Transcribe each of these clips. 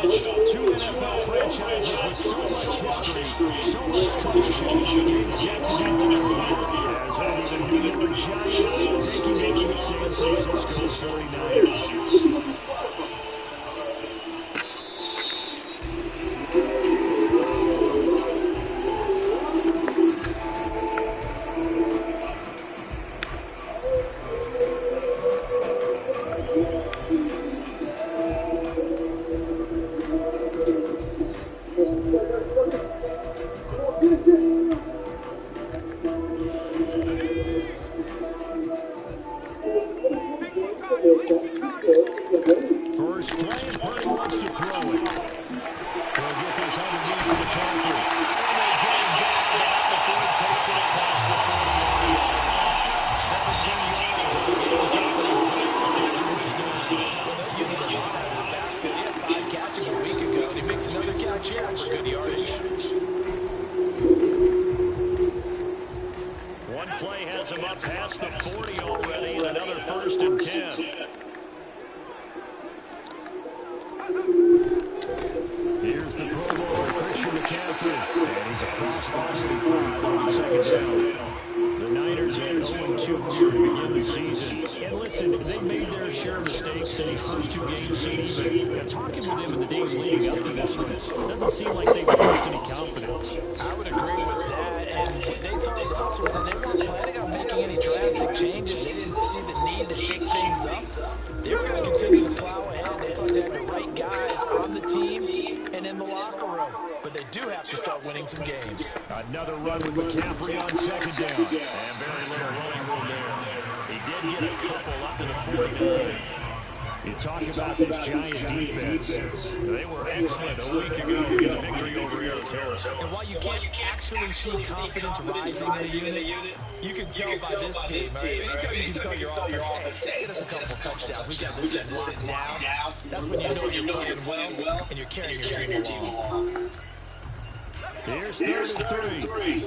Two NFL franchises with so much history, so much tradition, getting set to be together as only the New York Giants taking on the San Francisco 49ers. First play, and Purdy wants to throw it. They'll get this underneath to McCaffrey. And they get him down before he takes it across the 40-yard line. 17 yards on the Bills opening play. Well, they're using a lot out of the backfield. He had 5 catches a week ago, and he makes another catch here for good yardage. One play has him up past the 40 already, and another 1st and 10. Here's the Pro Bowler, Christian McCaffrey. And he's across the 45 on the 2nd down. The Niners at 0-2 here to begin the season. And listen, they made their share of mistakes in these first 2 games. And talking with them in the days leading up to this one, it doesn't seem like they've lost any confidence. I would agree with that. And they told us was that they weren't planning on making any drastic changes. They didn't see the need to shake things up. They were going to continue to plow ahead. They thought they had the right guys on the team and in the locker room. But they do have to start winning some games. Another run with McCaffrey on 2nd down. And very little running room there. He did get a couple up to the 49. You talk about this Giant defense. They were excellent a week ago in the victory over Arizona. And while you can't actually see confidence rising in the unit, you can tell by this team. Anytime you can tell your offense, hey, just get us a couple touchdowns. We got this and locked down. That's when you know you're playing well and you're carrying your team along. Here's 3rd and 3.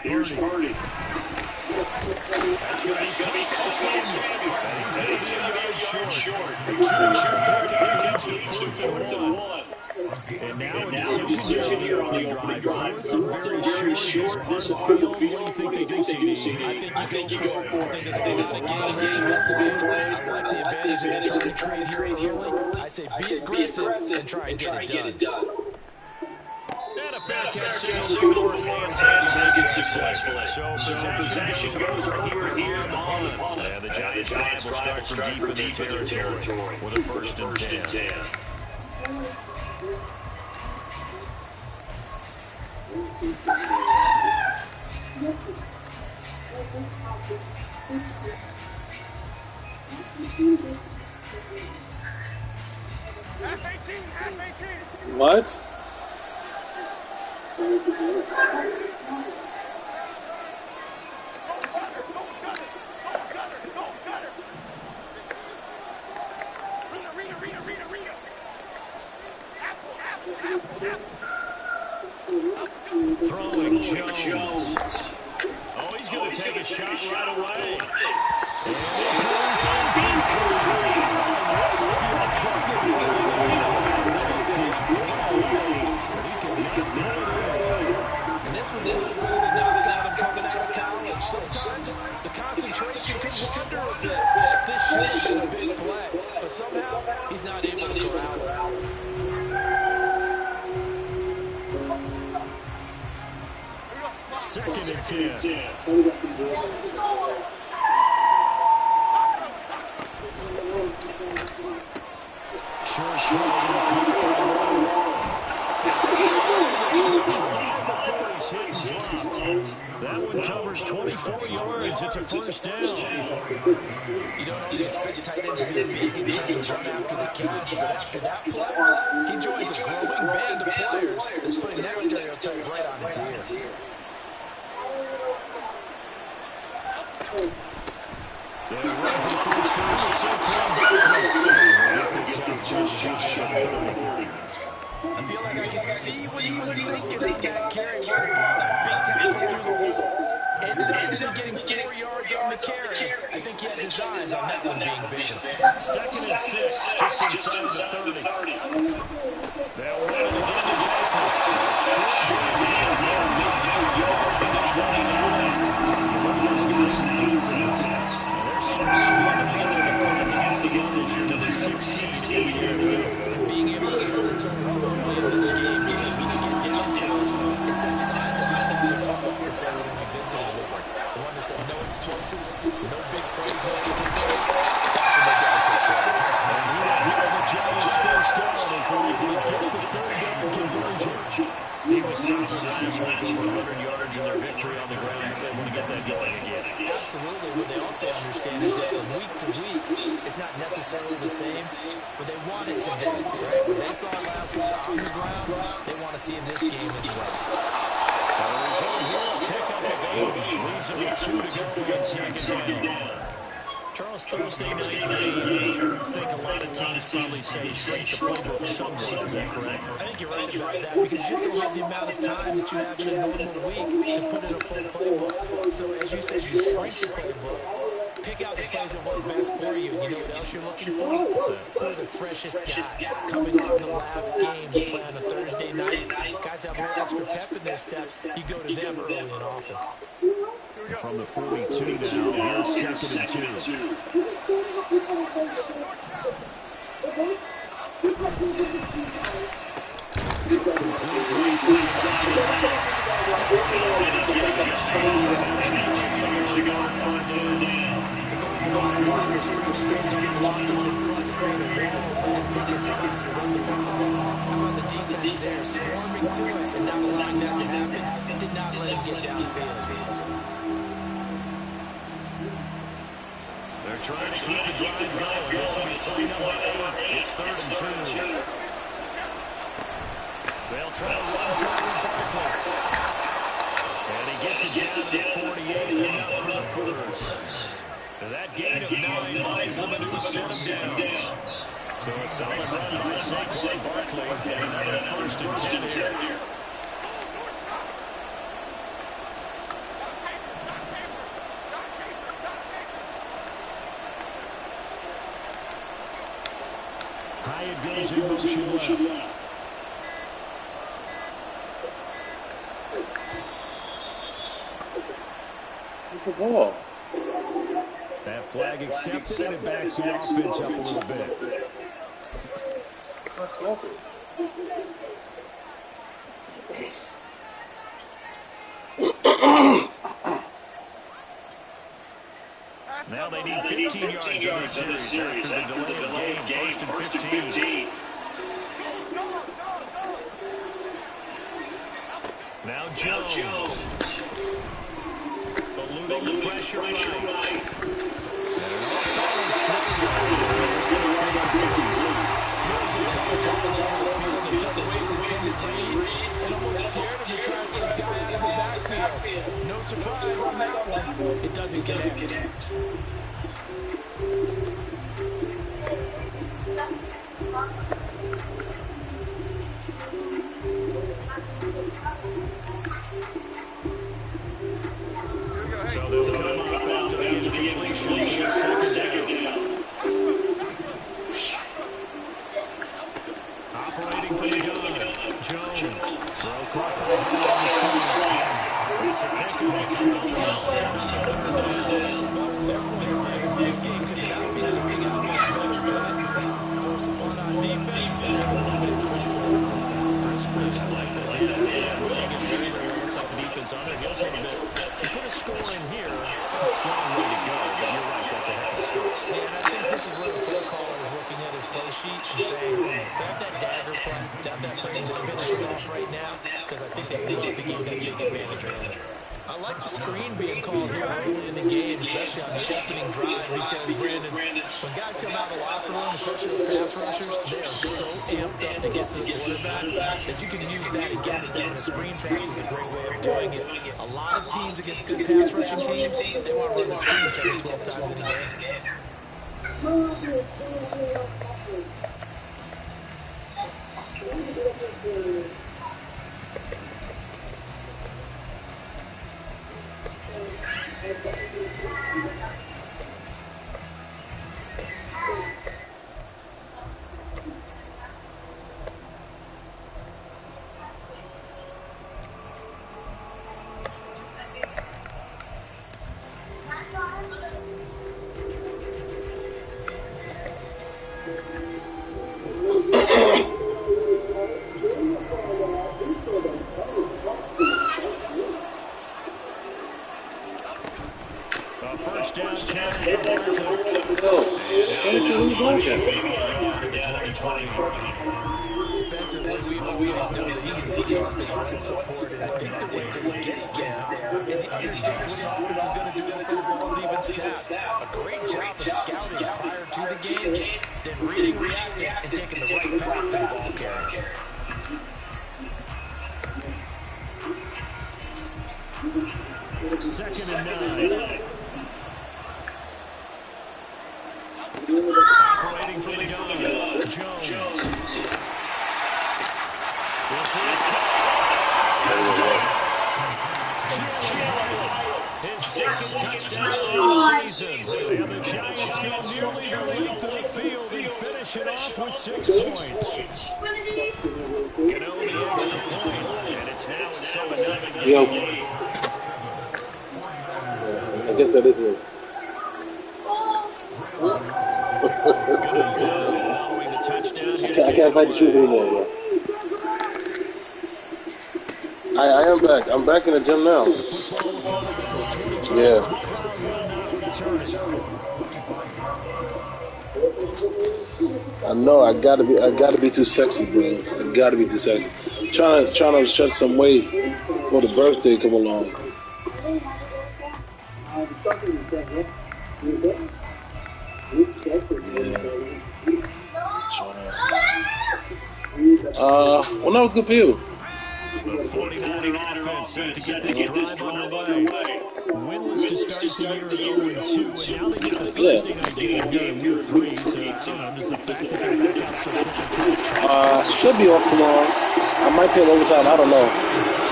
Here's Purdy. That's going to be Samuel. And he's going to be a yard short. Against the 4th and 1. And now a decision here on the opening drive. 4th and very short. This part of the field. What do you think they do, CD? I think you go for it. I think it's a game to be played. I like the advantage they're trying to create here early. I say be aggressive and try and get it done. And a fair catch signal and taken successfully. So possession goes from here on. And the Giants drive will start from deep in their territory with a 1st and 10. What? Throwing Jones. Oh, he's going to take a shot right away. And this was really knocked out him coming out of college. Sometimes the concentration can wander a bit. This should have been a big play, but somehow he's not able to corral it. Second and 10. Short that one covers 24 yards. It's a 1st down. You don't always expect tight ends to be big in terms of run after the catch, but after that play, he joins a growing band of players that's putting that stereotype right on its ear. I feel like I can see what he was thinking on that carry. Big tackle through the wall. Ended up only getting 4 yards on the carry. I think he had designs on that one being bigger. 2nd and 6, just inside the 30. They'll run it again to Baker. Short game here. Look at this nice defense. They're struggling to be able to punt against the run this year. Number 16 in the NFL. And being able to send it to him early in this game, because when you get down to it, it's that sign that we saw in the football facility we visited with them. The one that said no explosives, no big plays, no big plays. That's what they got to take care of. And here the Giants first down as they get the 3rd down conversion. He was solid last week, over 100 yards in their victory on the ground. They want to get that going again. Absolutely. What they also understand is that from week to week, it's not necessarily the same, but they want it to be, right? What they saw last week on the ground, they want to see in this game as well. Pick up of 8. Leaves it with 2 to go in 2nd down. Charles, Thursday night game, I think a lot of teams probably say shrink the playbook somewhat. Is that correct? I think you're right about that, because you just don't have the amount of time that you have in a normal week to put in a full playbook. So as you said, you shrink the playbook, pick out the plays that work best for you. You know what else you're looking for? For the freshest guys coming off the last game to play on a Thursday night. Guys have a little extra pep in their steps. You go to them early and often. From the 42 now, here's 2nd and 2. How about the defense there, swarming to it and not allowing that to happen? Did not let him get downfield. They're trying to keep the drive going. This will be clean up. It's 3rd and 2. They'll try to run forward Barkley. And he gets it down to the 48, enough for the first. That gain of 9 buys them into 7 downs. So a solid run by Saquon Barkley. And another 1st and 10 here. Hyatt goes in motion left. The ball. That flag accepted, and it backs the offense up a little bit. That's lovely. Now they need 15 yards in this series after the delay of game. 1st and 15. Now Jones. Eluding the pressure right. And an off-balance and almost dared him to try to get his guy out of the backfield. No surprise on that one. It doesn't connect. So they'll come up after the incompletion. 2nd down. Operating from the gun. Jones. Throw clock on the side. It's a pick Jones. This game could not be starting out much better, could it? Force a punt on defense, and there's a limited Christmas offense. Christmas, I like that. Yeah, running it very, very inside the defense on it. He also had to put a score in here. Long way to go, but you're right, that's a heck of a score. Yeah, and I think this is where the play caller is looking at his play sheet and saying, grab that dagger play, grab that play and just finish it off right now, because I think they will have to gain that big advantage early. I like the screen being called here early in the game, especially on the opening drive, because, Brandon, when guys come out of the locker room, especially those pass rushers, they are so amped up to get to the quarterback that you can use that against them. The screen pass is a great way of doing it. A lot of teams against good pass rushing teams, they want to run the screen 10 to 12 times in a game. First down counter for Barkley. Defensively, we always know that he is tough to run support, and I think the way that he gets there is he understands what the offense is going to do before the ball's even snapped. A great job of scouting prior to the game, then reading, reacting, and taking the right path to the ball carrier. Second and 9. Operating from the gun, Jones. This is his second touchdown of the season. And the Giants go nearly the length of the field and finish it off with 6 points. Gano the extra point, and it's now a 7-0 game. Yo. I guess that is me. I can't fight the truth anymore, bro. I am back. I'm back in the gym now. Yeah. I know. I gotta be too sexy, bro. I gotta be too sexy. Trying to shed some weight for the birthday come along. Well, that was good for you. The 49er offense set to get this drive underway. Winless to start the year at 0-2, and now they get the Thursday night game here in year 3. So, I don't know, does the fact that they're back out so quickly? Should be off tomorrow. I might play overtime. I don't know.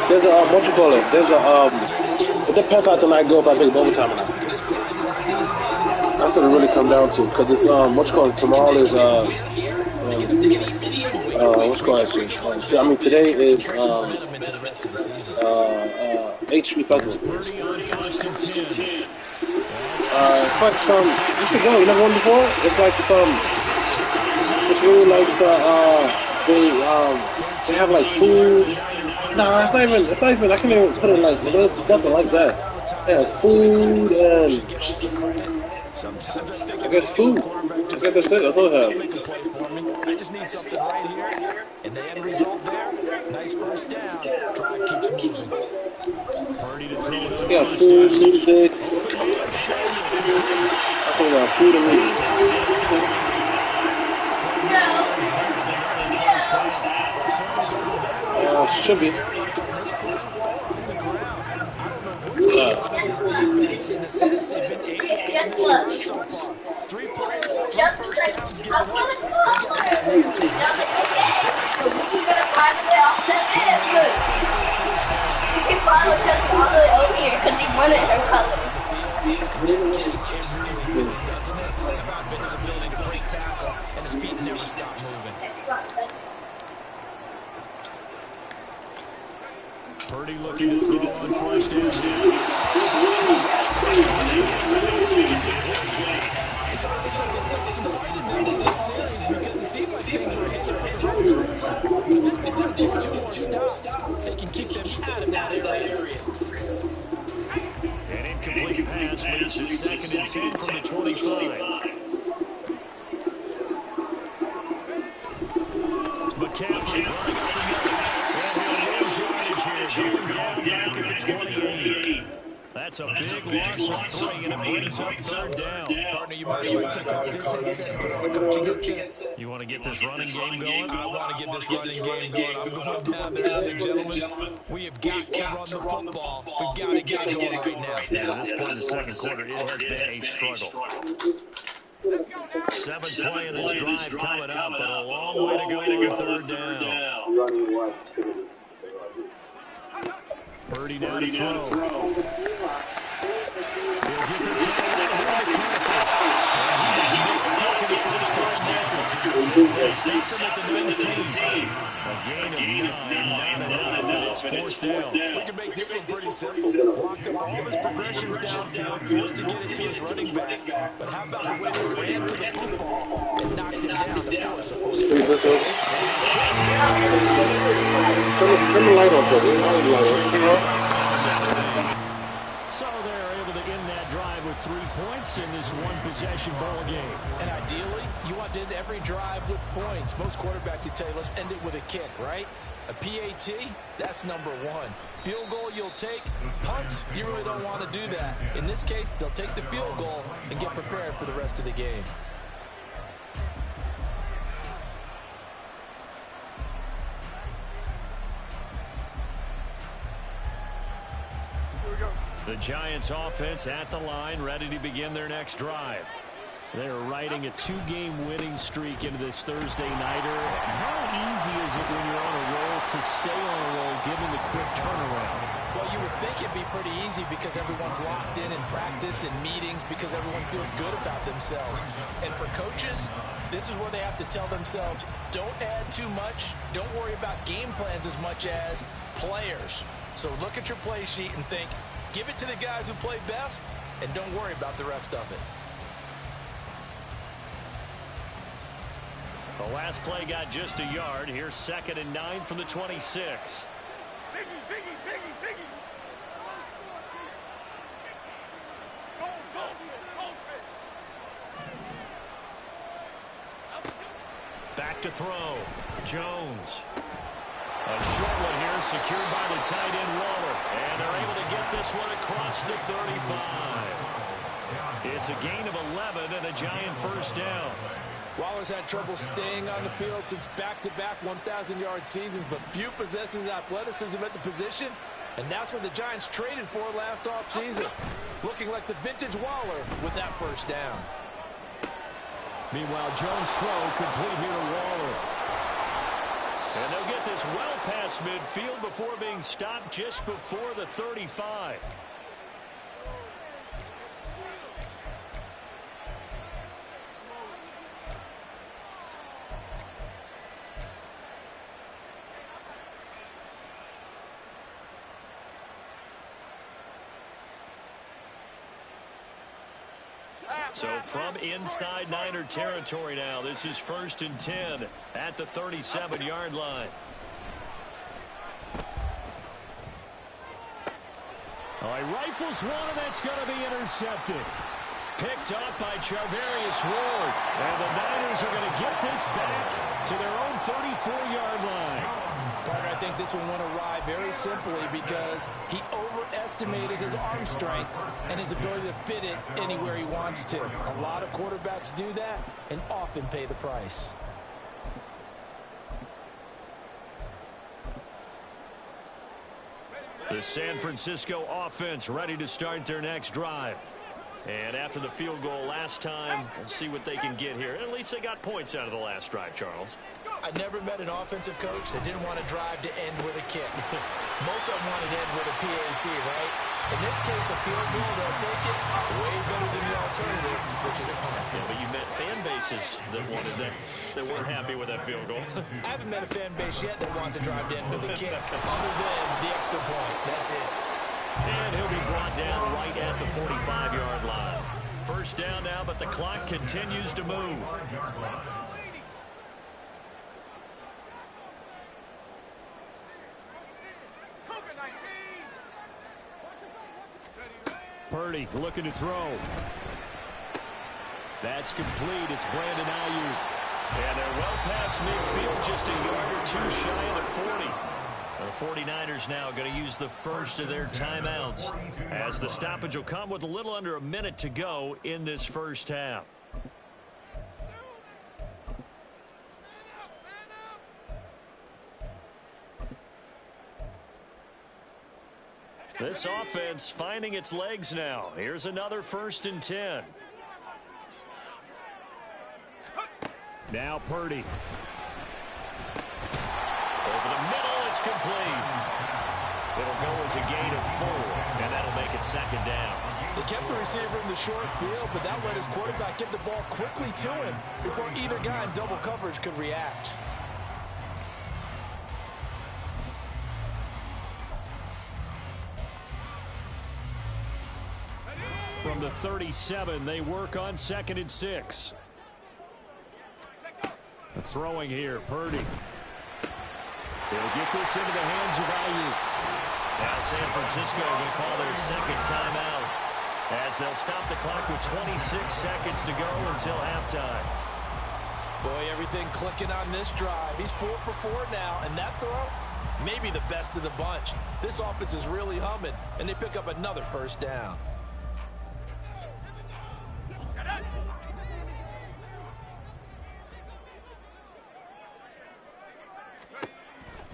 There's a, what you call it? There's a, it depends how tonight go if I play overtime or not. That's what it really come down to. Because it's, what you call it? Tomorrow is, what's called actually? I mean, today is H3 Festival. It's like some. You should go. You never won before? It's like some. It's really like they have like food. Nah, it's not even. I can't even put it like. There's nothing like that. They have food and. I guess food. I guess that's it. That's all I have. I just need something right here, and the end result there, nice first down. Drive keeps moving. Yeah, food, music. That's all about food and music. Should be. In a sense, they've been able to so far. 3 plays, He followed us all the way over here because he wanted her colors. This kid really does this. It's about his ability to break tackles, and his feet never stop moving. Purdy looking to throw on first down. Because it seems like things were hitting this defense takes 2 more stops. They can keep them out of that area. An incomplete pass leads to 2nd and 10 from the 25. McCaffrey running up the middle. Down at the 28. That's a big loss of 3, and it brings up 3rd down. Partner, you might want to take off this headset and put on a coaching headset. You want to get this running game going? I want to get this running game going. I'm going down there and saying, gentlemen, we have got to run the football. We've got to get it going right now. At this point in the second quarter, it has been a struggle. 7th play of this drive coming up, but a long way to go on 3rd down. Purdy down to throw. He'll get this out right here to McCaffrey. And he does not get to the first down marker. As they stop him at the 19. A gain of 9, not enough, and it's fourth down. We can make this one pretty simple. Locked up all of his progressions downfield, forced to get it to his running back. But how about the way they ran to the football and knocked it down to force a first down? Turn the light on, Trevor. So they're able to end that drive with 3 points in this one-possession ball game. And ideally, you want to end every drive with points. Most quarterbacks would tell you, let's end it with a kick, right? A PAT, that's number 1. Field goal you'll take. Punts, you really don't want to do that. In this case, they'll take the field goal and get prepared for the rest of the game. The Giants offense at the line, ready to begin their next drive. They're riding a 2-game winning streak into this Thursday nighter. How easy is it when you're on a roll to stay on a roll given the quick turnaround? Well, you would think it'd be pretty easy because everyone's locked in practice and meetings because everyone feels good about themselves. And for coaches, this is where they have to tell themselves, don't add too much. Don't worry about game plans as much as players. So look at your play sheet and think, give it to the guys who play best, and don't worry about the rest of it. The last play got just a yard. Here's 2nd and 9 from the 26. Back to throw. Jones. A short one here, secured by the tight end Waller. And they're able to get this one across the 35. It's a gain of 11 and a Giant first down. Waller's had trouble staying on the field since back-to-back 1,000-yard seasons, but few possesses athleticism at the position, and that's what the Giants traded for last offseason. Looking like the vintage Waller with that first down. Meanwhile, Jones' throw complete here to Waller. And they'll get this well past midfield before being stopped just before the 35. So from inside Niner territory now, this is 1st and 10 at the 37-yard line. All right, rifles one, and that's going to be intercepted. Picked up by Charvarius Ward. And the Niners are going to get this back to their own 34-yard line. Partner, I think this one went awry very simply because he overestimated his arm strength and his ability to fit it anywhere he wants to. A lot of quarterbacks do that and often pay the price. The San Francisco offense ready to start their next drive. And after the field goal last time, we'll see what they can get here. At least they got points out of the last drive, Charles. I never met an offensive coach that didn't want to drive to end with a kick. Most of them wanted to end with a PAT, right? In this case, a field goal, they'll take it way better than the alternative, which is a punt. Yeah, but you met fan bases that wanted that, that weren't happy with that field goal. I haven't met a fan base yet that wants to drive to end with a kick, other than the extra point. That's it. And he'll be brought down right at the 45-yard line. First down now, but the clock continues to move. Purdy looking to throw. That's complete. It's Brandon Ayuk. And they're well past midfield, just a yard or two shy of the 40. The 49ers now going to use the first of their timeouts as the stoppage will come with a little under a minute to go in this first half. This offense finding its legs now. Here's another 1st and 10. Now Purdy. Over the middle, it's complete. It'll will go as a gain of 4, and that'll make it second down. They kept the receiver in the short field, but that let his quarterback get the ball quickly to him before either guy in double coverage could react. From the 37, they work on 2nd and 6. The throwing here, Purdy. They'll get this into the hands of Ayuk. Now San Francisco going to call their second timeout as they'll stop the clock with 26 seconds to go until halftime. Boy, everything clicking on this drive. He's 4 for 4 now, and that throw, maybe the best of the bunch. This offense is really humming, and they pick up another first down.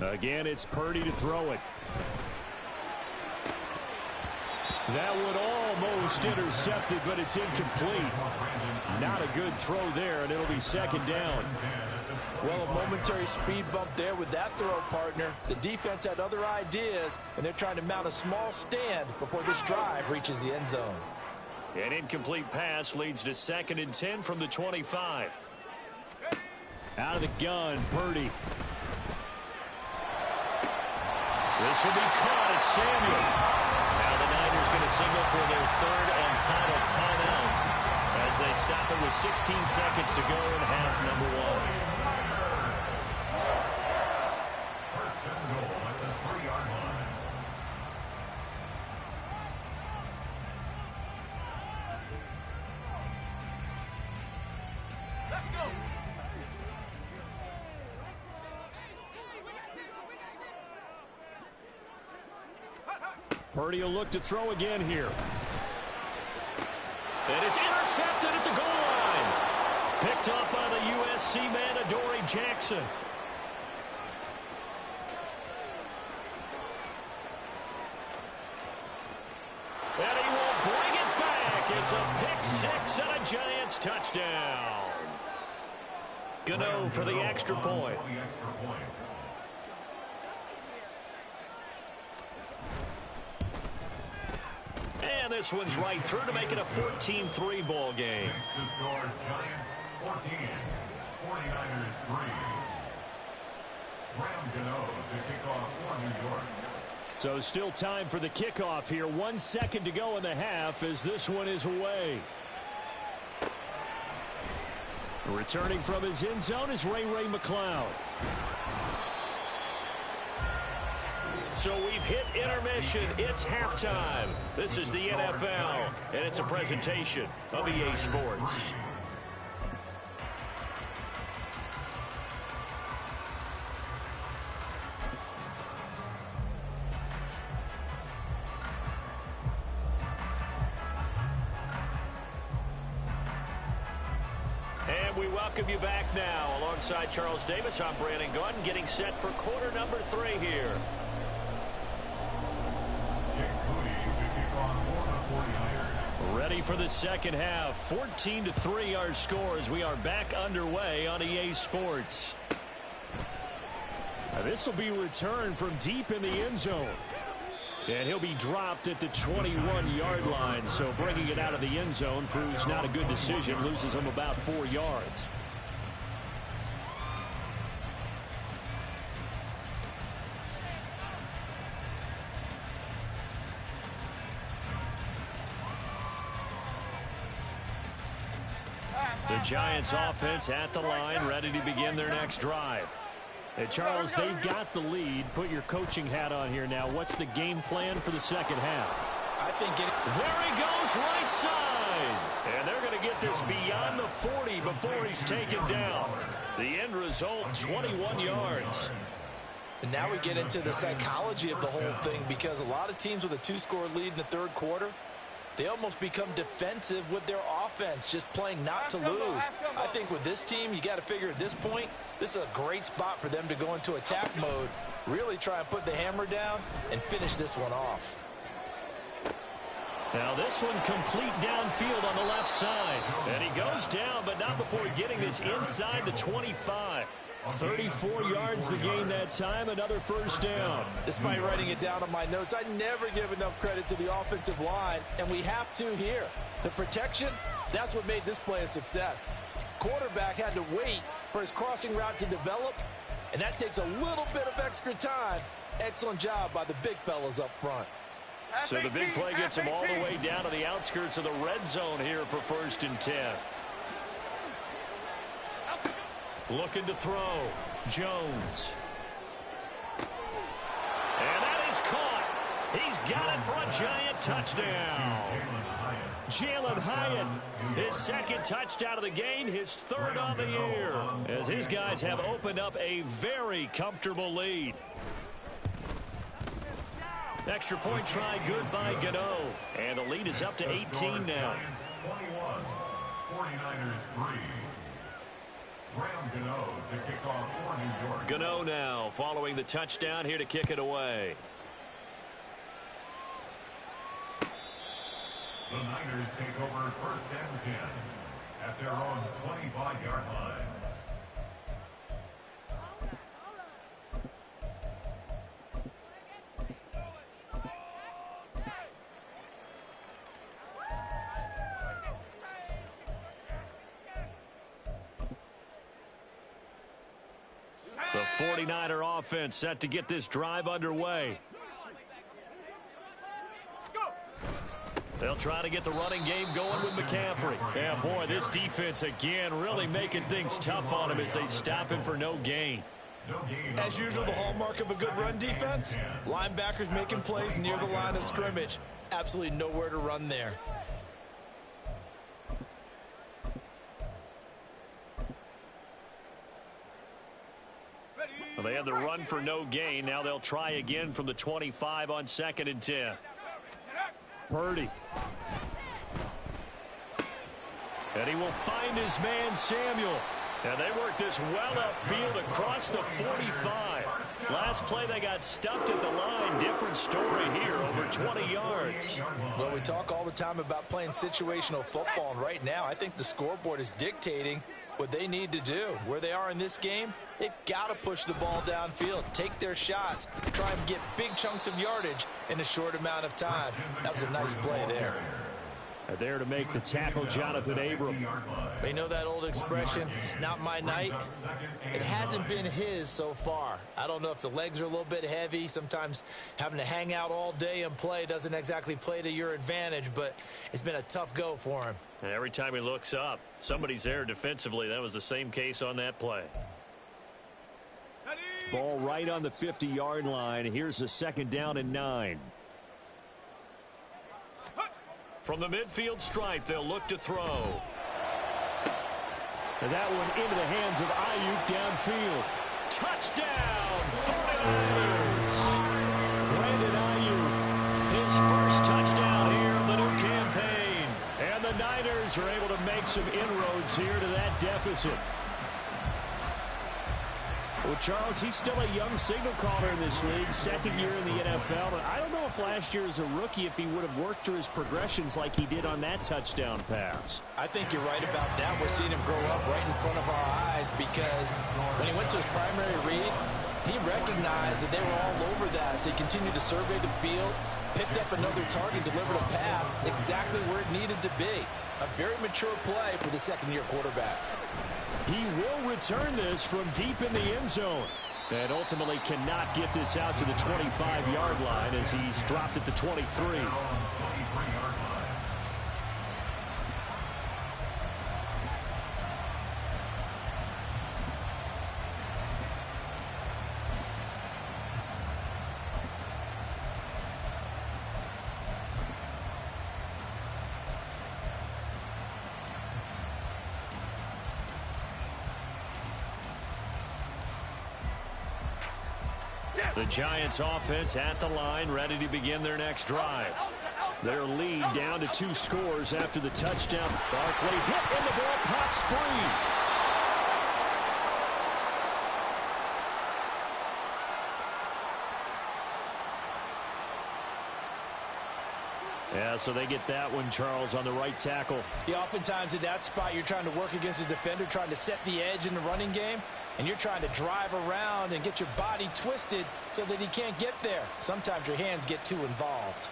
Again, it's Purdy to throw it. That would almost intercept it, but it's incomplete. Not a good throw there, and it'll be second down. Well, a momentary speed bump there with that throw, partner. The defense had other ideas, and they're trying to mount a small stand before this drive reaches the end zone. An incomplete pass leads to 2nd and 10 from the 25. Out of the gun, Purdy. This will be caught. It's Samuel. Now the Niners going to signal for their 3rd and final timeout as they stop it with 16 seconds to go in half number 1. First and goal at the 3-yard line. Let's go. Purdy will look to throw again here. And it's intercepted at the goal line. Picked off by the USC man, Adoree Jackson. And he will bring it back. It's a pick 6 and a Giants touchdown. Gano for the extra point. And this one's right through to make it a 14-3 ball game. The score, Giants 14, 49ers 3. Graham Gano to kick off for New York. So still time for the kickoff here. 1 second to go in the half as this one is away. Returning from his end zone is Ray McCloud. So we've hit intermission. It's halftime. This is the NFL, and it's a presentation of EA Sports. And we welcome you back now. Alongside Charles Davis, I'm Brandon Gunn, getting set for quarter number 3 here. Ready for the second half. 14-3 our score as we are back underway on EA Sports. Now this will be returned from deep in the end zone. And he'll be dropped at the 21-yard line. So bringing it out of the end zone proves not a good decision. Loses him about 4 yards. The Giants offense at the line, ready to begin their next drive. And Charles, they've got the lead. Put your coaching hat on here now. What's the game plan for the second half? I think there he goes, right side. And they're going to get this beyond the 40 before he's taken down. The end result, 21 yards. And now we get into the psychology of the whole thing, because a lot of teams with a 2-score lead in the third quarter, they almost become defensive with their offense, just playing not to lose. I think with this team, you got to figure at this point, this is a great spot for them to go into attack mode, really try and put the hammer down and finish this one off. Now this one complete downfield on the left side. And he goes down, but not before getting this inside the 25. 34 yards to gain that time, another first down. Despite writing it down on my notes, I never give enough credit to the offensive line, and we have to here. The protection, that's what made this play a success. Quarterback had to wait for his crossing route to develop, and that takes a little bit of extra time. Excellent job by the big fellas up front. So the big play gets him all the way down to the outskirts of the red zone here for 1st and 10. Looking to throw. Jones. And that is caught. He's got it for a giant touchdown. Jalen Hyatt, his 2nd touchdown of the game, his 3rd on the year, as his guys have opened up a very comfortable lead. Extra point try good by Gano. And the lead is up to 18 now. 21, 49ers 3. Graham Gano to kick off for New York. Gano now following the touchdown here to kick it away. The Niners take over 1st and 10 at their own 25-yard line. The 49er offense set to get this drive underway. They'll try to get the running game going with McCaffrey. Yeah, boy, this defense again really making things tough on him as they stop him for no gain. As usual, the hallmark of a good run defense, linebackers making plays near the line of scrimmage. Absolutely nowhere to run there. Well, they had the run for no gain. Now they'll try again from the 25 on 2nd and 10. Purdy. And he will find his man Samuel. And they work this well upfield across the 45. Last play they got stuffed at the line. Different story here, over 20 yards. Well, we talk all the time about playing situational football, and right now I think the scoreboard is dictating what they need to do. Where they are in this game, they've got to push the ball downfield, take their shots, try and get big chunks of yardage in a short amount of time. That was a nice play there. There to make the tackle, Jonathan Abram. You know that old expression, it's not my night? It hasn't been his so far. I don't know if the legs are a little bit heavy. Sometimes having to hang out all day and play doesn't exactly play to your advantage, but it's been a tough go for him. And every time he looks up, somebody's there defensively. That was the same case on that play. Ball right on the 50-yard line. Here's the 2nd down and 9. From the midfield stripe, they'll look to throw. And that one into the hands of Ayuk downfield. Touchdown, 49ers! Brandon Ayuk, his first touchdown here of the new campaign. And the Niners are able to make some inroads here to that deficit. Well, Charles, he's still a young signal caller in this league, 2nd year in the NFL. But I don't know if last year as a rookie, if he would have worked through his progressions like he did on that touchdown pass. I think you're right about that. We're seeing him grow up right in front of our eyes because when he went to his primary read, he recognized that they were all over that as he continued to survey the field, picked up another target, delivered a pass exactly where it needed to be. A very mature play for the 2nd-year quarterback. He will return this from deep in the end zone. And ultimately cannot get this out to the 25-yard line as he's dropped at the 23. The Giants offense at the line, ready to begin their next drive. Their lead down to 2 scores after the touchdown. Barkley hit and the ball pops free. Yeah, so they get that one, Charles, on the right tackle. Yeah, oftentimes in that spot, you're trying to work against a defender, trying to set the edge in the running game. and you're trying to drive around and get your body twisted so that he can't get there. Sometimes your hands get too involved.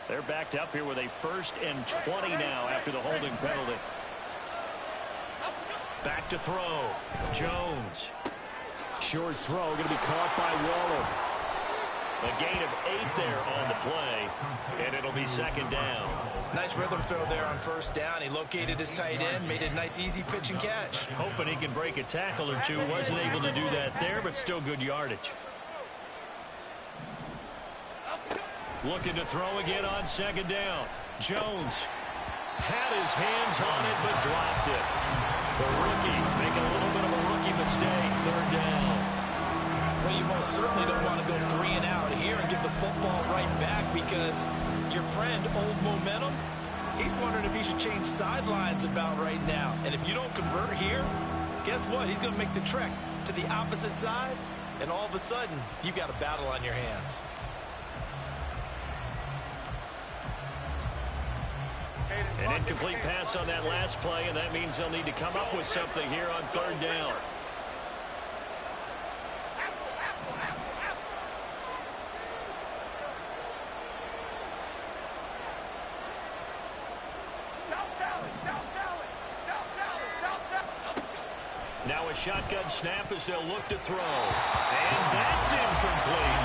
They're backed up here with a 1st and 20 now after the holding penalty. Back to throw. Jones. Short throw going to be caught by Waller. A gain of 8 there on the play, and it'll be 2nd down. Nice rhythm throw there on 1st down. He located his tight end, made a nice easy pitch and catch. Hoping he can break a tackle or two. Wasn't able to do that there, but still good yardage. Looking to throw again on 2nd down. Jones had his hands on it, but dropped it. The rookie making a little bit of a rookie mistake. 3rd down. Well, you most certainly don't want to go 3 and out here and give the football right back, because your friend, Old Momentum, he's wondering if he should change sidelines about right now. And if you don't convert here, guess what? He's going to make the trek to the opposite side, and all of a sudden, you've got a battle on your hands. An incomplete pass on that last play, and that means they'll need to come up with something here on 3rd down. Now a shotgun snap as they'll look to throw. And that's incomplete.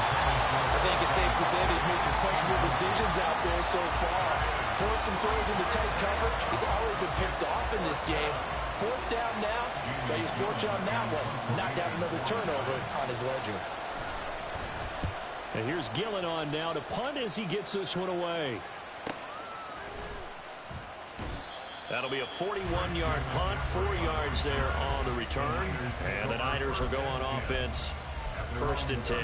I think it's safe to say that he's made some questionable decisions out there so far. Forced some throws into tight coverage. He's already been picked off in this game. 4th down now, but he's fortunate on that one not to have another turnover on his ledger. And here's Gillen on now to punt as he gets this one away. That'll be a 41-yard punt, 4 yards there on the return. And the Niners will go on offense, 1st and 10.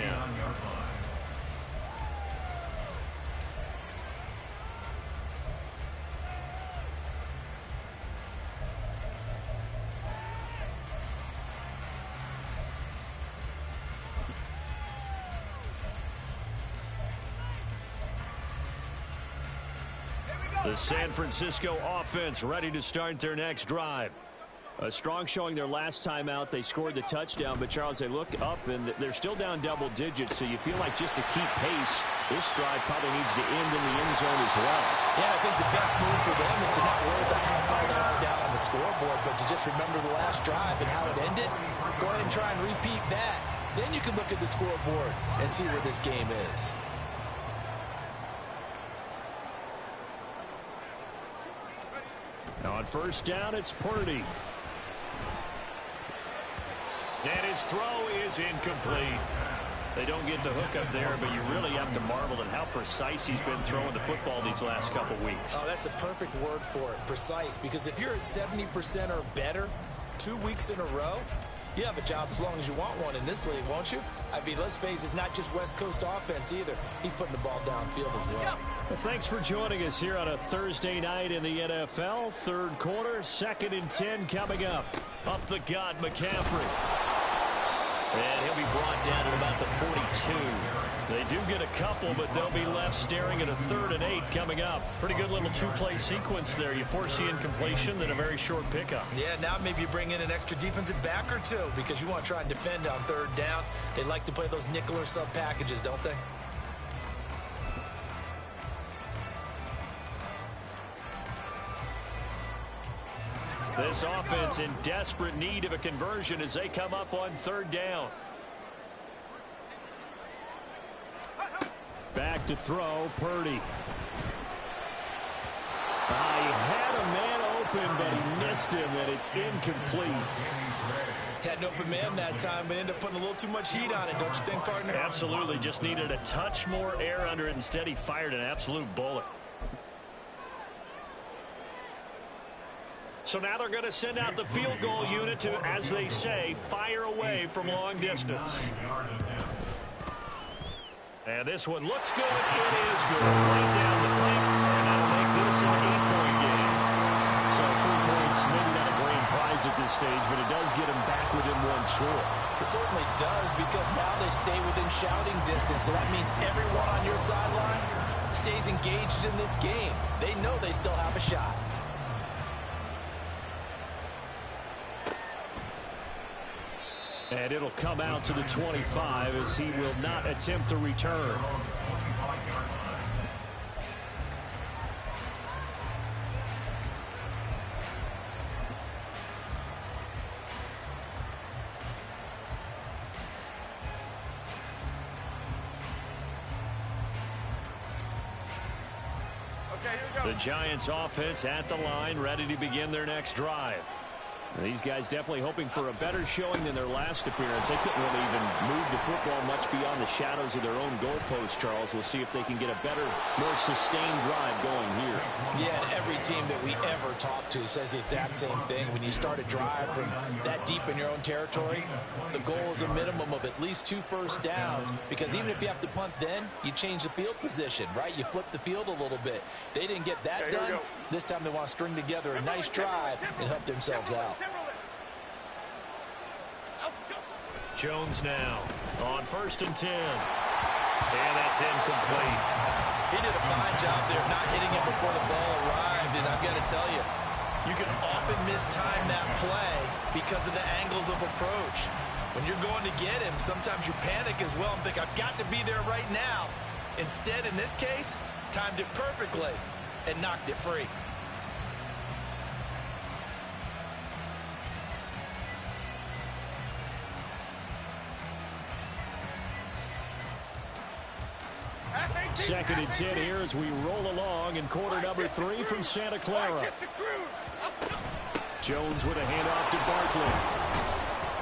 The San Francisco offense ready to start their next drive. A strong showing their last time out. They scored the touchdown, but Charles, they look up and they're still down double digits, so you feel like just to keep pace, this drive probably needs to end in the end zone as well. Yeah, I think the best move for them is to not worry about how far they are down on the scoreboard, but to just remember the last drive and how it ended. Go ahead and try and repeat that. Then you can look at the scoreboard and see where this game is. Now on 1st down, it's Purdy. And his throw is incomplete. They don't get the hook up there, but you really have to marvel at how precise he's been throwing the football these last couple weeks. Oh, that's the perfect word for it, precise. Because if you're at 70% or better 2 weeks in a row, you have a job as long as you want one in this league, won't you? I mean, let's face it, it's not just West Coast offense either. He's putting the ball downfield as well. Well, thanks for joining us here on a Thursday night in the NFL. 3rd quarter, 2nd and 10 coming up. Up the gut, McCaffrey. And he'll be brought down at about the 42. They do get a couple, but they'll be left staring at a 3rd and 8 coming up. Pretty good little 2-play sequence there. You force the incompletion, then a very short pickup. Yeah, now maybe you bring in an extra defensive back or two because you want to try and defend on 3rd down. They like to play those nickel or sub packages, don't they? This offense in desperate need of a conversion as they come up on 3rd down. Back to throw, Purdy. He had a man open, but he missed him, and it's incomplete. Had an open man that time, but ended up putting a little too much heat on it, don't you think, partner? Absolutely. Just needed a touch more air under it. Instead, he fired an absolute bullet. So now they're going to send out the field goal unit to, as they say, fire away from long distance. And this one looks good. It is good. Right down the pipe. And that'll make this an 8-point game. So 3 points, maybe not a grand prize at this stage, but it does get them back within 1 score. It certainly does, because now they stay within shouting distance. So that means everyone on your sideline stays engaged in this game. They know they still have a shot. And it'll come out to the 25 as he will not attempt to return. The Giants offense at the line, ready to begin their next drive. These guys definitely hoping for a better showing than their last appearance. They couldn't really even move the football much beyond the shadows of their own goalpost, Charles. We'll see if they can get a better, more sustained drive going here. Yeah, and every team that we ever talk to says the exact same thing. When you start a drive from that deep in your own territory, the goal is a minimum of at least 2 first downs, because even if you have to punt then, you change the field position, right? You flip the field a little bit. They didn't get that done. This time they want to string together a nice drive and help themselves out. Jones now on 1st and 10. And that's incomplete. He did a fine job there of not hitting him before the ball arrived, and I've got to tell you, you can often mistime that play because of the angles of approach. When you're going to get him, sometimes you panic as well and think, I've got to be there right now. Instead, in this case, timed it perfectly and knocked it free. Second and 10 here as we roll along in quarter number 3 from Santa Clara. Jones with a handoff to Barkley.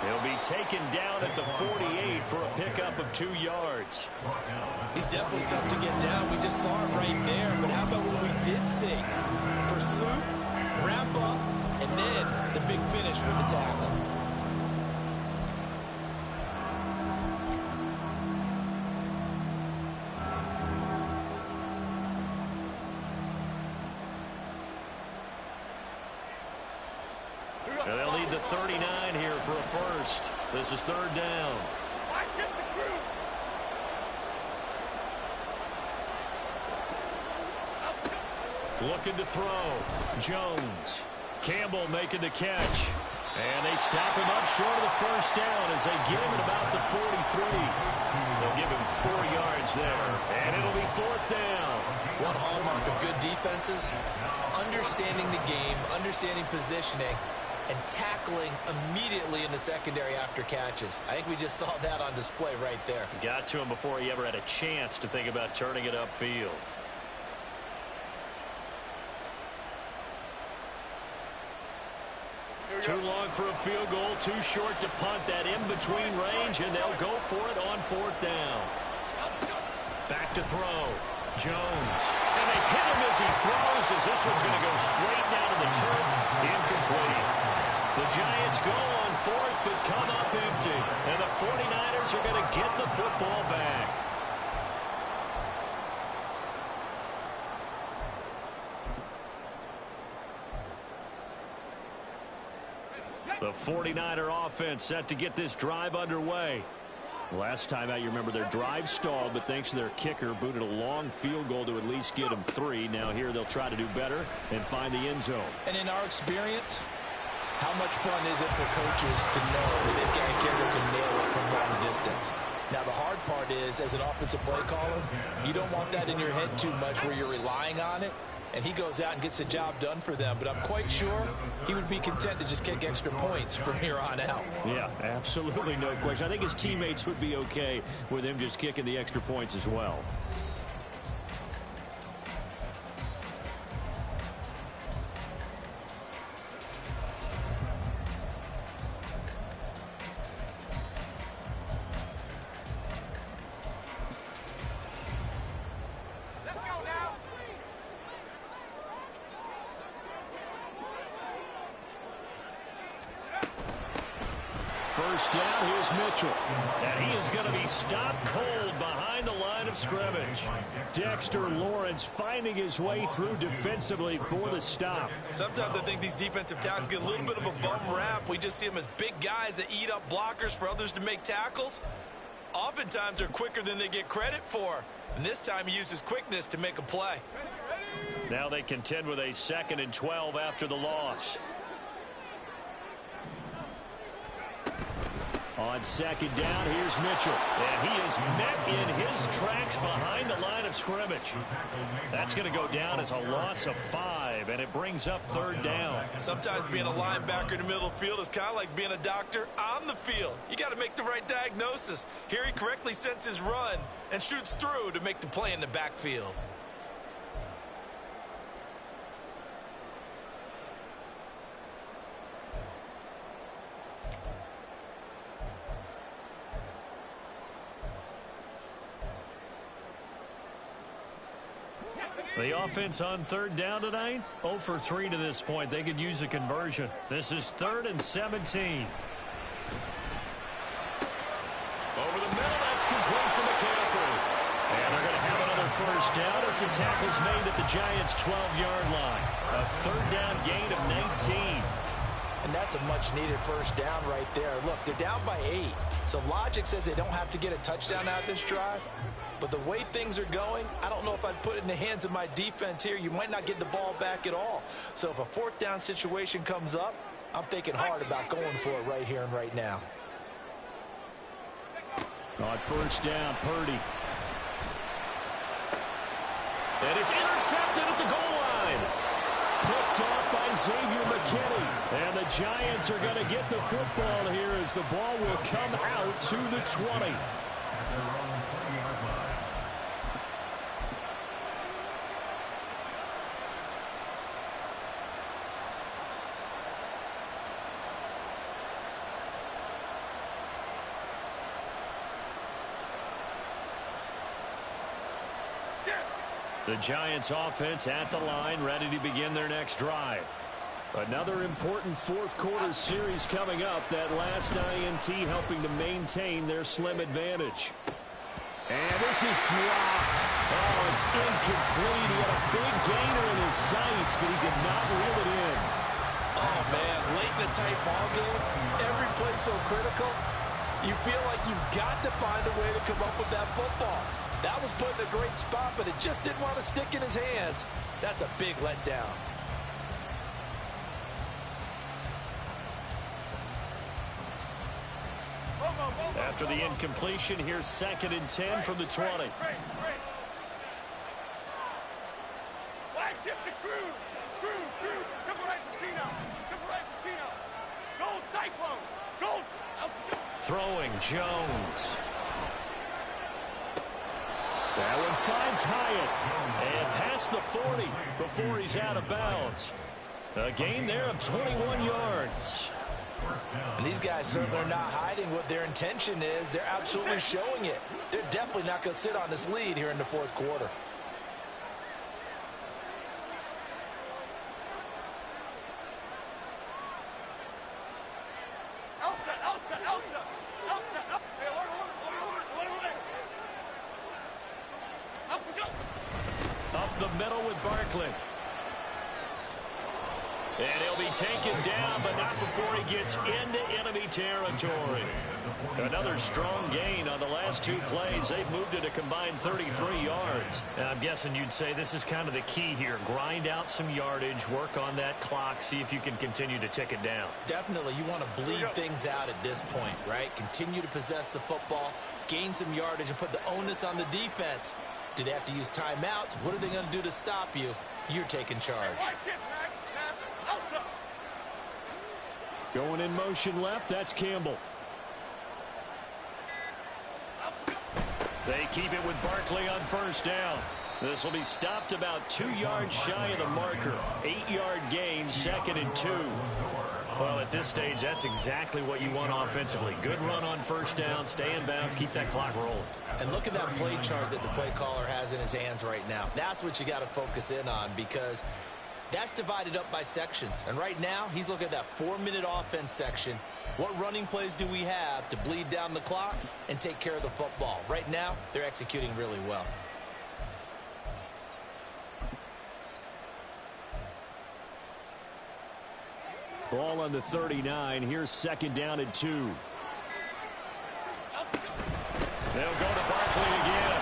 He'll be taken down at the 48 for a pickup of 2 yards. He's definitely tough to get down. We just saw it right there. But how about what we did see? Pursuit, wrap up, and then the big finish with the tackle. And they'll need the 39 here for a first. This is 3rd down. Looking to throw. Jones. Campbell making the catch. And they stop him up short of the first down as they get him at about the 43. They'll give him 4 yards there. And it'll be 4th down. One hallmark of good defenses is understanding the game, understanding positioning, and tackling immediately in the secondary after catches. I think we just saw that on display right there. Got to him before he ever had a chance to think about turning it upfield. Too long for a field goal, too short to punt. That in-between range, and they'll go for it on 4th down. Back to throw. Jones. And they hit him as he throws, as this one's going to go straight down to the turf. Incomplete. The Giants go on 4th, but come up empty. And the 49ers are going to get the football back. The 49er offense set to get this drive underway. Last time out, you remember their drive stalled, but thanks to their kicker, booted a long field goal to at least get them 3. Now here they'll try to do better and find the end zone. And in our experience, how much fun is it for coaches to know that they've got a kicker who can nail it from long distance? Now, the hard part is, as an offensive play caller, you don't want that in your head too much where you're relying on it. And he goes out and gets the job done for them. But I'm quite sure he would be content to just kick extra points from here on out. Yeah, absolutely no question. I think his teammates would be okay with him just kicking the extra points as well. First down, here's Mitchell. And he is going to be stopped cold behind the line of scrimmage. Dexter Lawrence finding his way through defensively for the stop. Sometimes I think these defensive tackles get a little bit of a bum rap. We just see them as big guys that eat up blockers for others to make tackles. Oftentimes they're quicker than they get credit for. And this time he uses quickness to make a play. Now they contend with a 2nd and 12 after the loss. On second down, here's Mitchell. And he is met in his tracks behind the line of scrimmage. That's going to go down as a loss of 5, and it brings up third down. Sometimes being a linebacker in the middle of the field is kind of like being a doctor on the field. You got to make the right diagnosis. Here he correctly sends his run and shoots through to make the play in the backfield. The offense on third down tonight, 0 for 3 to this point. They could use a conversion. This is 3rd and 17. Over the middle, that's complete to McCaffrey. And they're going to have another first down as the tackle's made at the Giants' 12-yard line. A third down gain of 19. And that's a much-needed first down right there. Look, they're down by 8. So logic says they don't have to get a touchdown out of this drive. But the way things are going, I don't know if I'd put it in the hands of my defense here. You might not get the ball back at all. So if a fourth down situation comes up, I'm thinking hard about going for it right here and right now. On first down, Purdy. And it's intercepted at the goal line. Picked off by Xavier McKinney. And the Giants are going to get the football here as the ball will come out to the 20. The Giants offense at the line, ready to begin their next drive. Another important fourth quarter series coming up. That last INT helping to maintain their slim advantage. And this is dropped. Oh, it's incomplete. He had a big gainer in his sights, but he could not reel it in. Oh, man, late in a tight ball game, every play so critical, you feel like you've got to find a way to come up with that football. That was put in a great spot, but it just didn't want to stick in his hands. That's a big letdown. After the incompletion, here's 2nd and 10 from the 20. Wide shift to Cruz. Cruz. Triple right Pacino. Gold Cyclone. Gold. Throwing Jones. That one finds Hyatt. And past the 40 before he's out of bounds. A gain there of 21 yards. And these guys certainly are not hiding what their intention is. They're absolutely showing it. They're definitely not going to sit on this lead here in the fourth quarter. Elsa. Up the middle with Barkley. And he'll be taken down, but not before he gets into enemy territory. Another strong gain on the last 2 plays. They've moved it a combined 33 yards. And I'm guessing you'd say this is kind of the key here. Grind out some yardage, work on that clock, see if you can continue to tick it down. Definitely, you want to bleed things out at this point, right? Continue to possess the football, gain some yardage, and put the onus on the defense. Do they have to use timeouts? What are they going to do to stop you? You're taking charge. Going in motion left, that's Campbell. They keep it with Barkley on first down. This will be stopped about 2 yards shy of the marker. 8-yard gain, 2nd and 2. Well, at this stage, that's exactly what you want offensively. Good run on first down, stay in bounds, keep that clock rolling. And look at that play chart that the play caller has in his hands right now. That's what you got to focus in on, because that's divided up by sections. And right now, he's looking at that 4-minute offense section. What running plays do we have to bleed down the clock and take care of the football? Right now, they're executing really well. Ball on the 39. Here's 2nd down and 2. They'll go to Barkley again.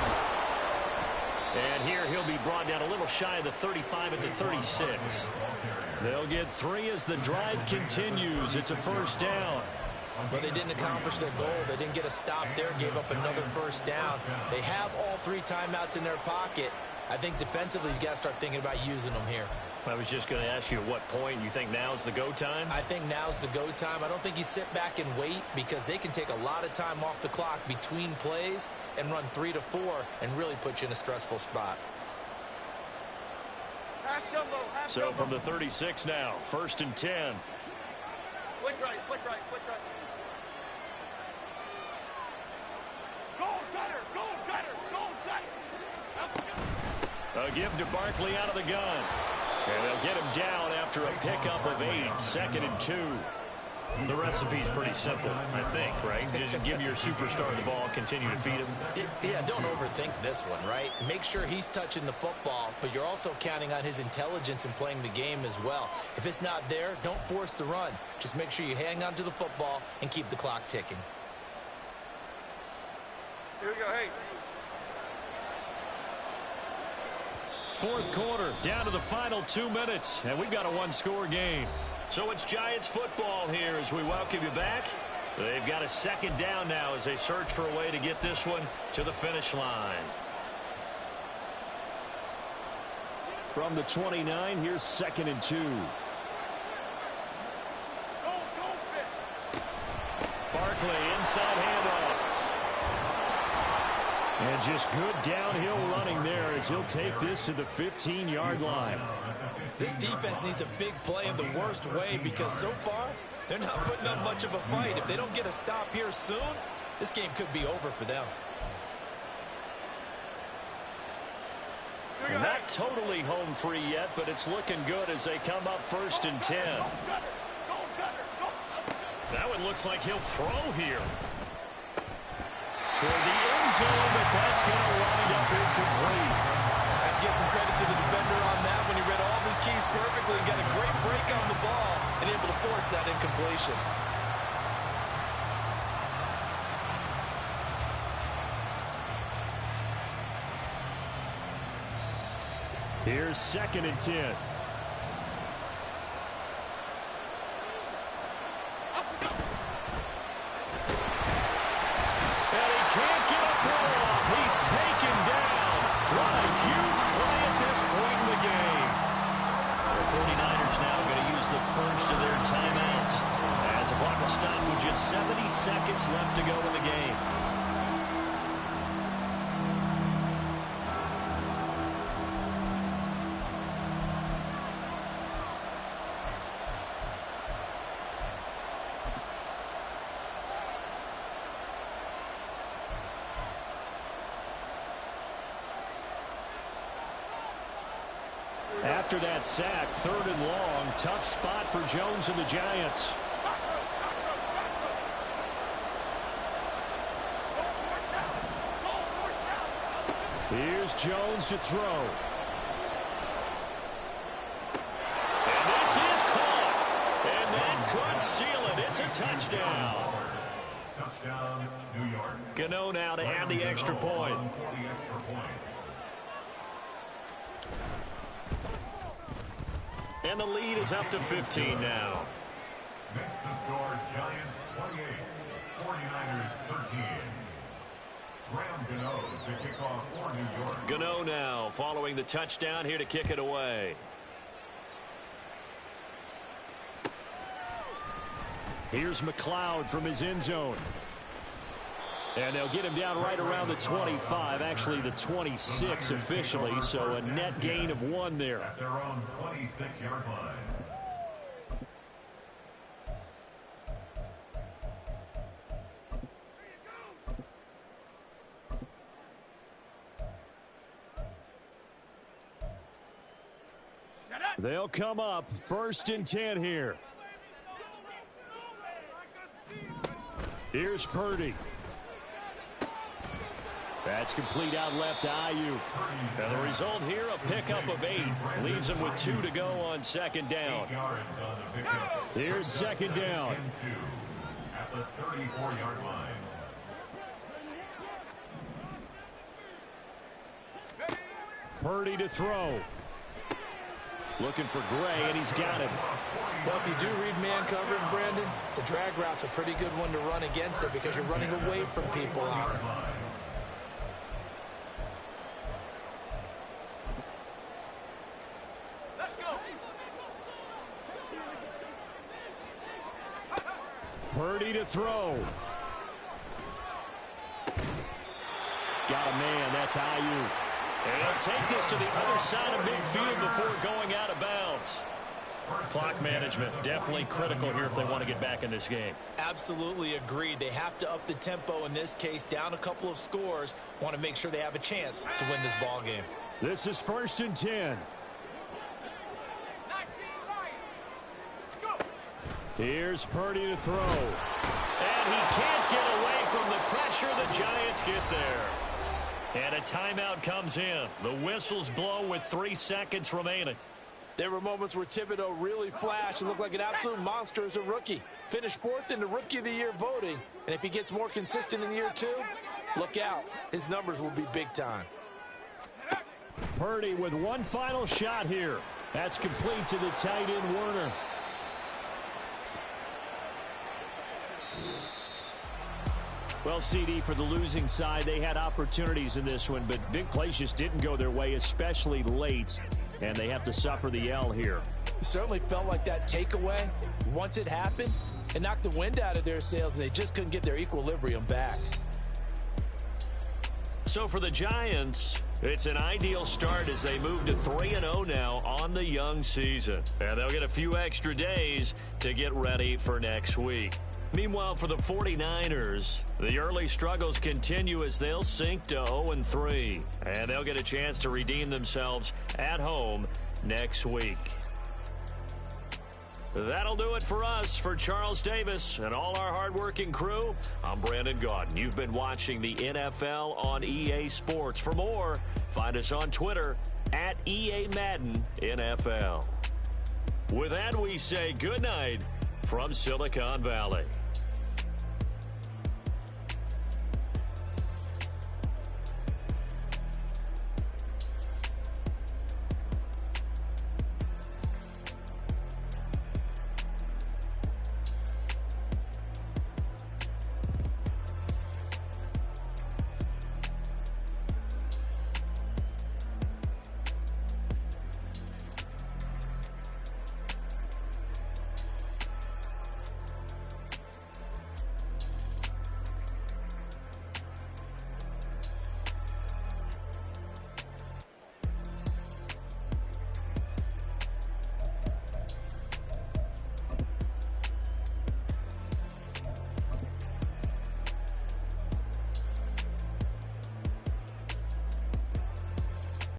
And here he'll be brought down a little shy of the 35 at the 36. They'll get 3 as the drive continues. It's a first down. But they didn't accomplish their goal. They didn't get a stop there, gave up another first down. They have all 3 timeouts in their pocket. I think defensively, you got to start thinking about using them here. I was just going to ask you at what point you think now's the go time? I think now's the go time. I don't think you sit back and wait because they can take a lot of time off the clock between plays and run 3 to 4 and really put you in a stressful spot. Half jumbo, half So jumbo. from the 36 now, 1st and 10. Quick right, quick right, quick right. Goal cutter, goal cutter, goal cutter. A give to Barkley out of the gun. And they'll get him down after a pickup of 8, 2nd and 2. The recipe's pretty simple, I think, right? Just give your superstar the ball, continue to feed him. Yeah, don't overthink this one, right? Make sure he's touching the football, but you're also counting on his intelligence in playing the game as well. If it's not there, don't force the run. Just make sure you hang on to the football and keep the clock ticking. Here we go, hey. 4th quarter, down to the final 2 minutes, and we've got a 1-score game. So it's Giants football here as we welcome you back. They've got a 2nd down now as they search for a way to get this one to the finish line. From the 29, here's 2nd and 2. Go, fish. Barkley inside handoff. And just good downhill running there as he'll take this to the 15-yard line. This defense needs a big play in the worst way because so far, they're not putting up much of a fight. If they don't get a stop here soon, this game could be over for them. Not totally home free yet, but it's looking good as they come up 1st and 10. That one looks like he'll throw here. Toward the end zone, but that's going to wind up incomplete. I give some credit to the defender on that when he read all of his keys perfectly and got a great break on the ball and able to force that incompletion. Here's 2nd and 10. And he can't get a throw off. He's taken down. What a huge play at this point in the game. The 49ers now going to use the first of their timeouts as the clock will stop with just 70 seconds left to go in the game. After that sack, 3rd and long, tough spot for Jones and the Giants. Here's Jones to throw. And this is caught. And that could seal it. It's a touchdown. Touchdown, New York. Gano now to add the extra point. And the lead is up to 15 now. Next to score, Giants 28, 49ers 13. Graham Gano to kick off for New York. Gano now following the touchdown here to kick it away. Here's McLeod from his end zone. And they'll get him down right around the 25, actually the 26 officially, so a net gain of 1 there. At their own 26-yard line. They'll come up 1st and 10 here. Here's Purdy. That's complete out left to Ayuk. And the result here, a pickup of 8. Leaves him with 2 to go on 2nd down. Here's 2nd down. At the 34-yard line. Purdy to throw. Looking for Gray, and he's got him. Well, if you do read man coverage, Brandon, the drag route's a pretty good one to run against it because you're running away from people out. Let's go. Purdy to throw. Got a man. That's Ayuk. And he'll take this to the other side of midfield before going out of bounds. Clock management definitely critical here if they want to get back in this game. Absolutely agreed. They have to up the tempo in this case, down a couple of scores. Want to make sure they have a chance to win this ball game. This is 1st and 10. Here's Purdy to throw. And he can't get away from the pressure. The Giants get there. And a timeout comes in. The whistles blow with 3 seconds remaining. There were moments where Thibodeau really flashed and looked like an absolute monster as a rookie. Finished 4th in the Rookie of the Year voting. And if he gets more consistent in year 2, look out. His numbers will be big time. Purdy with one final shot here. That's complete to the tight end, Werner. Well, CD, for the losing side, they had opportunities in this one, but big plays just didn't go their way, especially late, and they have to suffer the L here. It certainly felt like that takeaway, once it happened, it knocked the wind out of their sails, and they just couldn't get their equilibrium back. So for the Giants, it's an ideal start as they move to 3-0 now on the young season. And they'll get a few extra days to get ready for next week. Meanwhile, for the 49ers, the early struggles continue as they'll sink to 0-3. And they'll get a chance to redeem themselves at home next week. That'll do it for us. For Charles Davis and all our hardworking crew, I'm Brandon Gaudin. You've been watching the NFL on EA Sports. For more, find us on Twitter at EA Madden NFL. With that, we say good night from Silicon Valley.